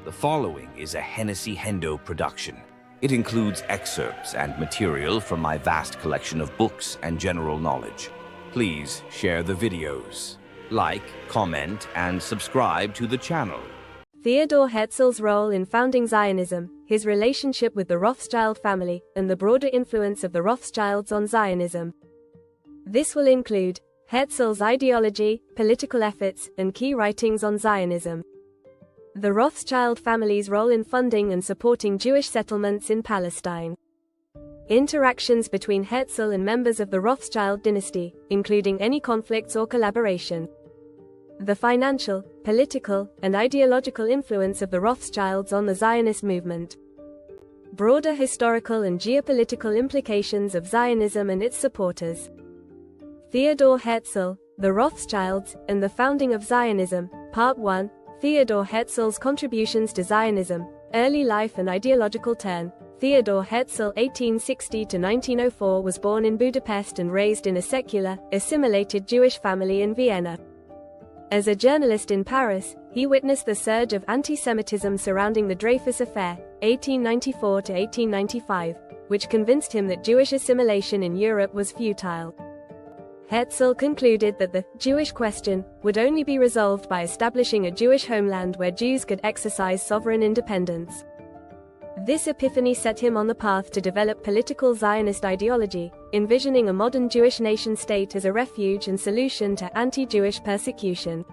The following is a Hennessy Hendo production. It includes excerpts and material from my vast collection of books and general knowledge. Please share the videos, like, comment, and subscribe to the channel. Theodore Herzl's role in founding Zionism, his relationship with the Rothschild family, and the broader influence of the Rothschilds on Zionism. This will include Herzl's ideology, political efforts, and key writings on Zionism. The Rothschild family's role in funding and supporting Jewish settlements in Palestine. Interactions between Herzl and members of the Rothschild dynasty, including any conflicts or collaboration. The financial, political, and ideological influence of the Rothschilds on the Zionist movement. Broader historical and geopolitical implications of Zionism and its supporters. Theodore Herzl, the Rothschilds, and the founding of Zionism, Part 1, Theodore Herzl's contributions to Zionism, early life and ideological turn. Theodore Herzl (1860–1904) was born in Budapest and raised in a secular, assimilated Jewish family in Vienna. As a journalist in Paris, he witnessed the surge of anti-Semitism surrounding the Dreyfus Affair, 1894–1895, which convinced him that Jewish assimilation in Europe was futile. Herzl concluded that the Jewish question would only be resolved by establishing a Jewish homeland where Jews could exercise sovereign independence. This epiphany set him on the path to develop political Zionist ideology, envisioning a modern Jewish nation-state as a refuge and solution to anti-Jewish persecution.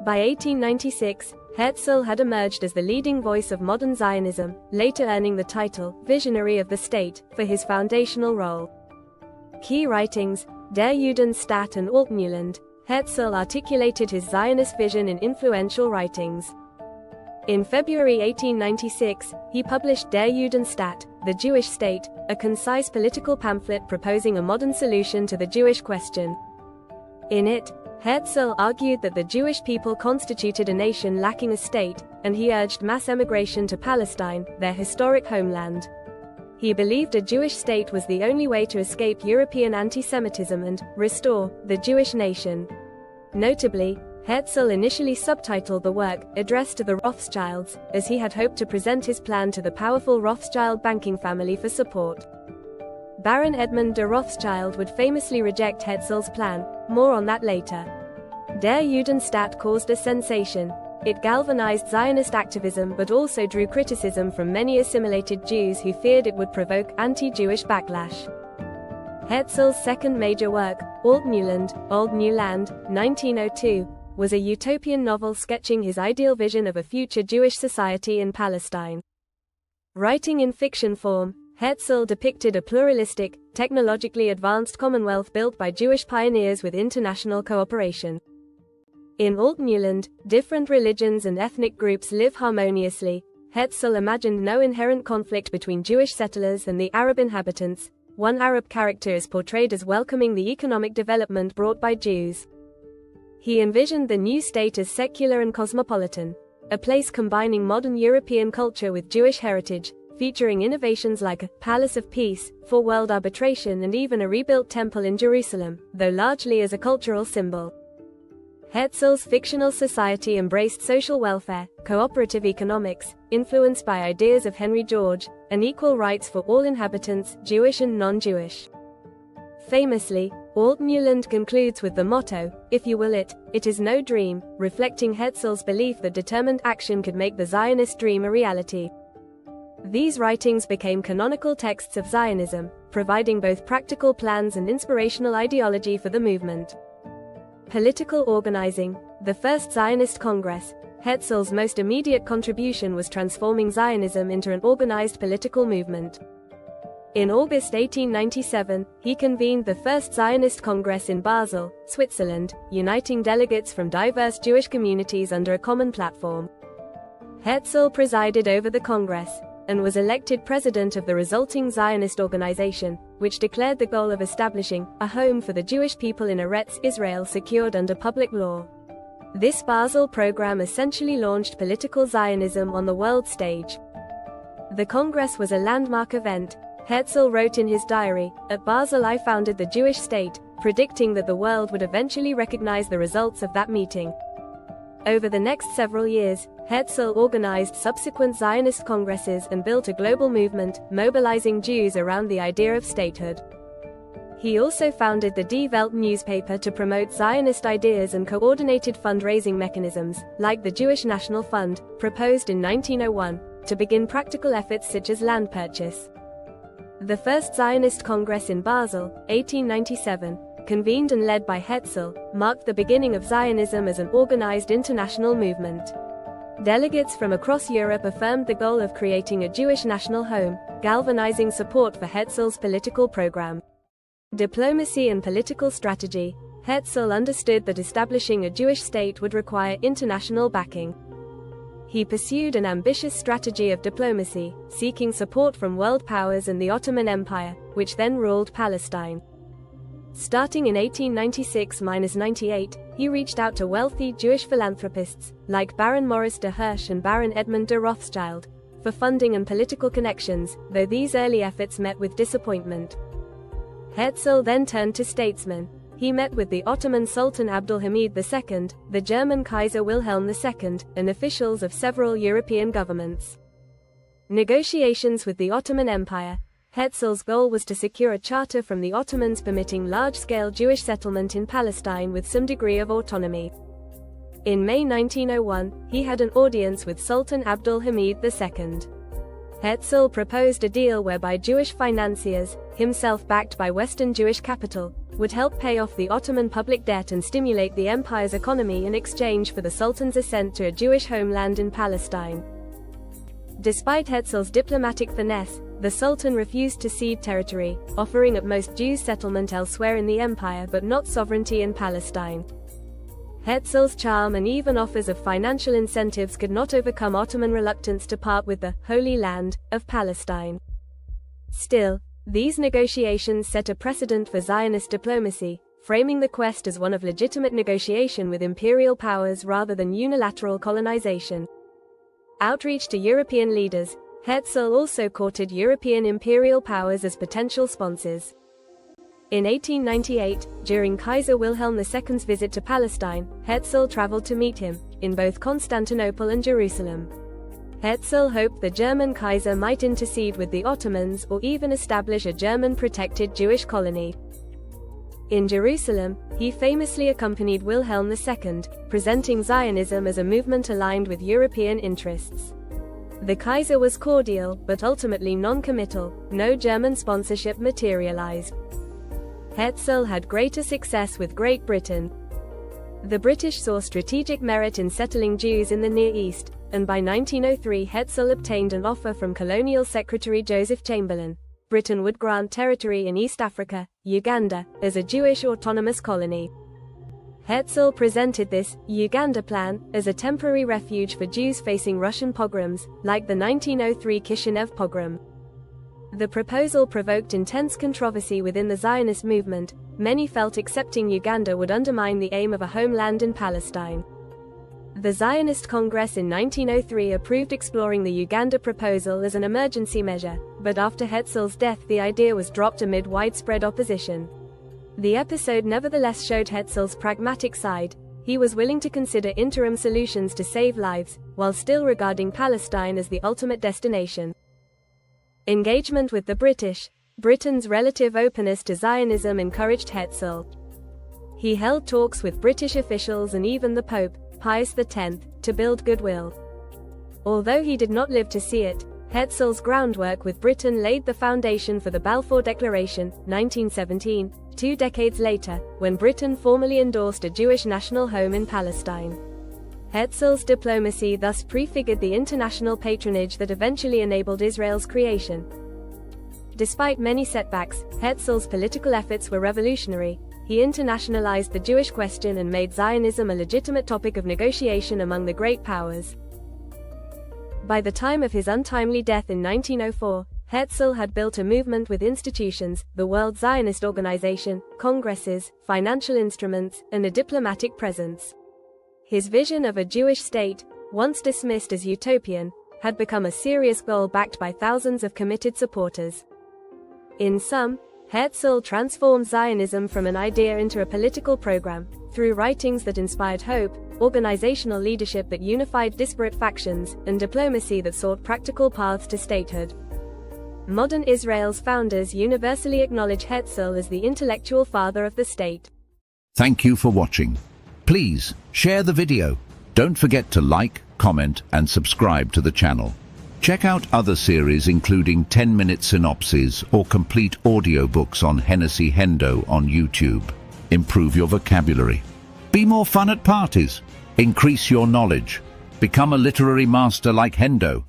By 1896, Herzl had emerged as the leading voice of modern Zionism, later earning the title Visionary of the State for his foundational role. Key writings: Der Judenstaat and Altneuland. Herzl articulated his Zionist vision in influential writings. In February 1896, he published Der Judenstaat, The Jewish State, a concise political pamphlet proposing a modern solution to the Jewish question. In it, Herzl argued that the Jewish people constituted a nation lacking a state, and he urged mass emigration to Palestine, their historic homeland. He believed a Jewish state was the only way to escape European anti-Semitism and restore the Jewish nation. Notably, Herzl initially subtitled the work, addressed to the Rothschilds, as he had hoped to present his plan to the powerful Rothschild banking family for support. Baron Edmond de Rothschild would famously reject Herzl's plan, more on that later. Der Judenstaat caused a sensation. It galvanized Zionist activism but also drew criticism from many assimilated Jews who feared it would provoke anti-Jewish backlash. Herzl's second major work, Altneuland, Old New Land, 1902, was a utopian novel sketching his ideal vision of a future Jewish society in Palestine. Writing in fiction form, Herzl depicted a pluralistic, technologically advanced commonwealth built by Jewish pioneers with international cooperation. In Altneuland, different religions and ethnic groups live harmoniously. Herzl imagined no inherent conflict between Jewish settlers and the Arab inhabitants. One Arab character is portrayed as welcoming the economic development brought by Jews. He envisioned the new state as secular and cosmopolitan, a place combining modern European culture with Jewish heritage, featuring innovations like a Palace of Peace for world arbitration and even a rebuilt temple in Jerusalem, though largely as a cultural symbol. Herzl's fictional society embraced social welfare, cooperative economics, influenced by ideas of Henry George, and equal rights for all inhabitants, Jewish and non-Jewish. Famously, Altneuland concludes with the motto, "If you will it is no dream," reflecting Herzl's belief that determined action could make the Zionist dream a reality. These writings became canonical texts of Zionism, providing both practical plans and inspirational ideology for the movement. Political organizing. The First Zionist Congress. Herzl's most immediate contribution was transforming Zionism into an organized political movement. In August 1897, he convened the First Zionist Congress in Basel, Switzerland, uniting delegates from diverse Jewish communities under a common platform. Herzl presided over the Congress, and was elected president of the resulting Zionist organization, which declared the goal of establishing a home for the Jewish people in Eretz Israel secured under public law. This Basel program essentially launched political Zionism on the world stage. The Congress was a landmark event. Herzl wrote in his diary, "At Basel I founded the Jewish state," predicting that the world would eventually recognize the results of that meeting. Over the next several years, Herzl organized subsequent Zionist congresses and built a global movement, mobilizing Jews around the idea of statehood. He also founded the Die Welt newspaper to promote Zionist ideas and coordinated fundraising mechanisms, like the Jewish National Fund, proposed in 1901, to begin practical efforts such as land purchase. The First Zionist Congress in Basel, 1897, convened and led by Herzl, marked the beginning of Zionism as an organized international movement. Delegates from across Europe affirmed the goal of creating a Jewish national home, galvanizing support for Herzl's political program. Diplomacy and political strategy. Herzl understood that establishing a Jewish state would require international backing. He pursued an ambitious strategy of diplomacy, seeking support from world powers and the Ottoman Empire, which then ruled Palestine. Starting in 1896–98, he reached out to wealthy Jewish philanthropists, like Baron Maurice de Hirsch and Baron Edmond de Rothschild, for funding and political connections, though these early efforts met with disappointment. Herzl then turned to statesmen. He met with the Ottoman Sultan Abdülhamid II, the German Kaiser Wilhelm II, and officials of several European governments. Negotiations with the Ottoman Empire. Herzl's goal was to secure a charter from the Ottomans permitting large-scale Jewish settlement in Palestine with some degree of autonomy. In May 1901, he had an audience with Sultan Abdülhamid II. Herzl proposed a deal whereby Jewish financiers, himself backed by Western Jewish capital, would help pay off the Ottoman public debt and stimulate the empire's economy in exchange for the Sultan's assent to a Jewish homeland in Palestine. Despite Herzl's diplomatic finesse, the Sultan refused to cede territory, offering at most Jews settlement elsewhere in the empire but not sovereignty in Palestine. Herzl's charm and even offers of financial incentives could not overcome Ottoman reluctance to part with the Holy Land of Palestine. Still, these negotiations set a precedent for Zionist diplomacy, framing the quest as one of legitimate negotiation with imperial powers rather than unilateral colonization. Outreach to European leaders. Herzl also courted European imperial powers as potential sponsors. In 1898, during Kaiser Wilhelm II's visit to Palestine, Herzl traveled to meet him, in both Constantinople and Jerusalem. Herzl hoped the German Kaiser might intercede with the Ottomans or even establish a German-protected Jewish colony. In Jerusalem, he famously accompanied Wilhelm II, presenting Zionism as a movement aligned with European interests. The Kaiser was cordial, but ultimately non-committal. No German sponsorship materialized. Herzl had greater success with Great Britain. The British saw strategic merit in settling Jews in the Near East, and by 1903 Herzl obtained an offer from Colonial Secretary Joseph Chamberlain. Britain would grant territory in East Africa, Uganda, as a Jewish autonomous colony. Herzl presented this Uganda plan as a temporary refuge for Jews facing Russian pogroms, like the 1903 Kishinev pogrom. The proposal provoked intense controversy within the Zionist movement. Many felt accepting Uganda would undermine the aim of a homeland in Palestine. The Zionist Congress in 1903 approved exploring the Uganda proposal as an emergency measure, but after Herzl's death the idea was dropped amid widespread opposition. The episode nevertheless showed Herzl's pragmatic side. He was willing to consider interim solutions to save lives, while still regarding Palestine as the ultimate destination. Engagement with the British. Britain's relative openness to Zionism encouraged Herzl. He held talks with British officials and even the Pope, Pius X, to build goodwill. Although he did not live to see it, Herzl's groundwork with Britain laid the foundation for the Balfour Declaration, 1917, 2 decades later, when Britain formally endorsed a Jewish national home in Palestine. Herzl's diplomacy thus prefigured the international patronage that eventually enabled Israel's creation. Despite many setbacks, Herzl's political efforts were revolutionary. He internationalized the Jewish question and made Zionism a legitimate topic of negotiation among the great powers. By the time of his untimely death in 1904, Herzl had built a movement with institutions, the World Zionist Organization, congresses, financial instruments, and a diplomatic presence. His vision of a Jewish state, once dismissed as utopian, had become a serious goal backed by thousands of committed supporters. In sum, Herzl transformed Zionism from an idea into a political program. Through writings that inspired hope, organizational leadership that unified disparate factions, and diplomacy that sought practical paths to statehood. Modern Israel's founders universally acknowledge Herzl as the intellectual father of the state. Thank you for watching. Please share the video. Don't forget to like, comment, and subscribe to the channel. Check out other series including 10-minute synopses or complete audiobooks on Hennessy Hendo on YouTube. Improve your vocabulary. Be more fun at parties. Increase your knowledge. Become a literary master like Hendo.